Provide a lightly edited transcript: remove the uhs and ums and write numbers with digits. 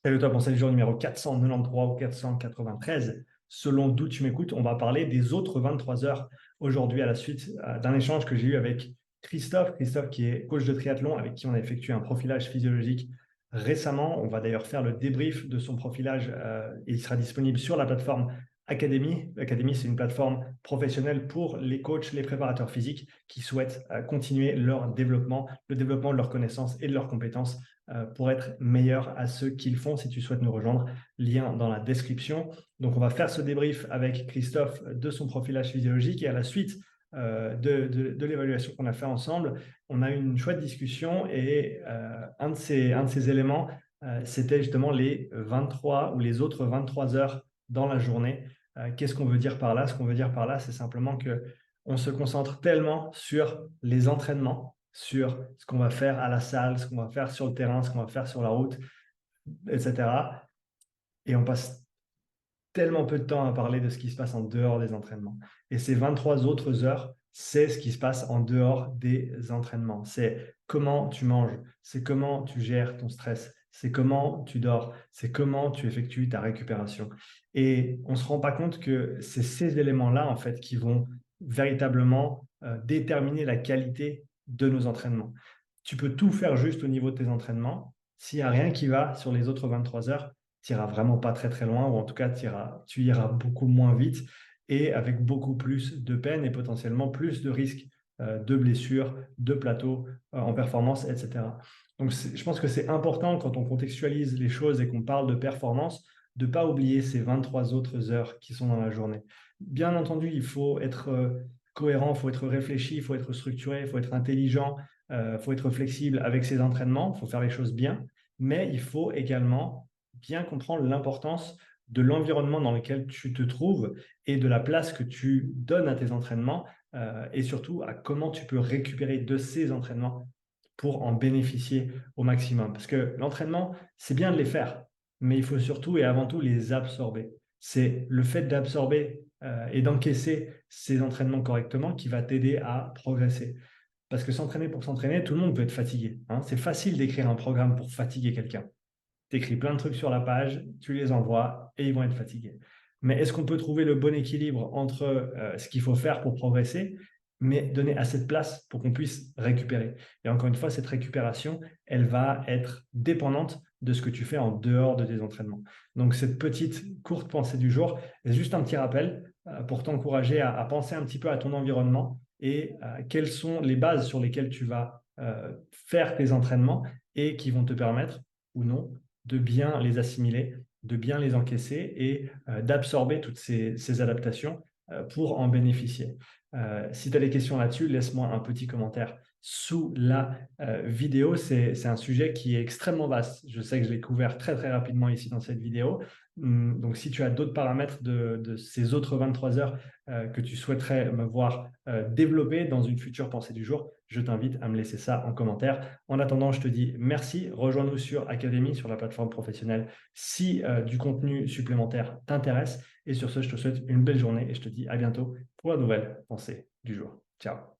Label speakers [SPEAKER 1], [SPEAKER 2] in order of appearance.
[SPEAKER 1] Salut toi, pensée du jour numéro 493 ou 493. Selon d'où tu m'écoutes, on va parler des autres 23 heures aujourd'hui à la suite d'un échange que j'ai eu avec Christophe. Christophe qui est coach de triathlon avec qui on a effectué un profilage physiologique récemment. On va d'ailleurs faire le débrief de son profilage et il sera disponible sur la plateforme Academy. Academy, c'est une plateforme professionnelle pour les coachs, les préparateurs physiques qui souhaitent continuer leur développement, le développement de leurs connaissances et de leurs compétences pour être meilleur à ce qu'ils font. Si tu souhaites nous rejoindre, lien dans la description. Donc, on va faire ce débrief avec Christophe de son profilage physiologique et à la suite de l'évaluation qu'on a fait ensemble, on a eu une chouette discussion et un de ces éléments, c'était justement les 23 ou les autres 23 heures dans la journée. Qu'est-ce qu'on veut dire par là? Ce qu'on veut dire par là, c'est simplement que on se concentre tellement sur les entraînements, sur ce qu'on va faire à la salle, ce qu'on va faire sur le terrain, ce qu'on va faire sur la route, etc. Et on passe tellement peu de temps à parler de ce qui se passe en dehors des entraînements. Et ces 23 autres heures, c'est ce qui se passe en dehors des entraînements. C'est comment tu manges, c'est comment tu gères ton stress, c'est comment tu dors, c'est comment tu effectues ta récupération. Et on ne se rend pas compte que c'est ces éléments-là, en fait, qui vont véritablement déterminer la qualité de nos entraînements. Tu peux tout faire juste au niveau de tes entraînements. S'il n'y a rien qui va sur les autres 23 heures, tu n'iras vraiment pas très très loin, ou en tout cas tu iras beaucoup moins vite et avec beaucoup plus de peine et potentiellement plus de risques de blessures, de plateaux en performance, etc. Donc je pense que c'est important quand on contextualise les choses et qu'on parle de performance, de ne pas oublier ces 23 autres heures qui sont dans la journée. Bien entendu, il faut être cohérent, il faut être réfléchi, il faut être structuré, il faut être intelligent, il faut être flexible avec ses entraînements, il faut faire les choses bien, mais il faut également bien comprendre l'importance de l'environnement dans lequel tu te trouves et de la place que tu donnes à tes entraînements et surtout à comment tu peux récupérer de ces entraînements pour en bénéficier au maximum. Parce que l'entraînement, c'est bien de les faire, mais il faut surtout et avant tout les absorber. C'est le fait d'absorber et d'encaisser ces entraînements correctement qui va t'aider à progresser. Parce que s'entraîner pour s'entraîner, tout le monde peut être fatigué, hein. C'est facile d'écrire un programme pour fatiguer quelqu'un. Tu écris plein de trucs sur la page, tu les envoies et ils vont être fatigués. Mais est-ce qu'on peut trouver le bon équilibre entre ce qu'il faut faire pour progresser, mais donner assez de place pour qu'on puisse récupérer? Et encore une fois, cette récupération, elle va être dépendante de ce que tu fais en dehors de tes entraînements. Donc, cette petite courte pensée du jour, c'est juste un petit rappel pour t'encourager à penser un petit peu à ton environnement et quelles sont les bases sur lesquelles tu vas faire tes entraînements et qui vont te permettre ou non de bien les assimiler, de bien les encaisser et d'absorber toutes ces adaptations pour en bénéficier. Si tu as des questions là-dessus, laisse-moi un petit commentaire sous la vidéo. C'est un sujet qui est extrêmement vaste. Je sais que je l'ai couvert très très rapidement ici dans cette vidéo. Donc, si tu as d'autres paramètres de ces autres 23 heures que tu souhaiterais me voir développer dans une future pensée du jour, je t'invite à me laisser ça en commentaire. En attendant, je te dis merci. Rejoins-nous sur Academy, sur la plateforme professionnelle, si du contenu supplémentaire t'intéresse. Et sur ce, je te souhaite une belle journée et je te dis à bientôt pour la nouvelle pensée du jour. Ciao.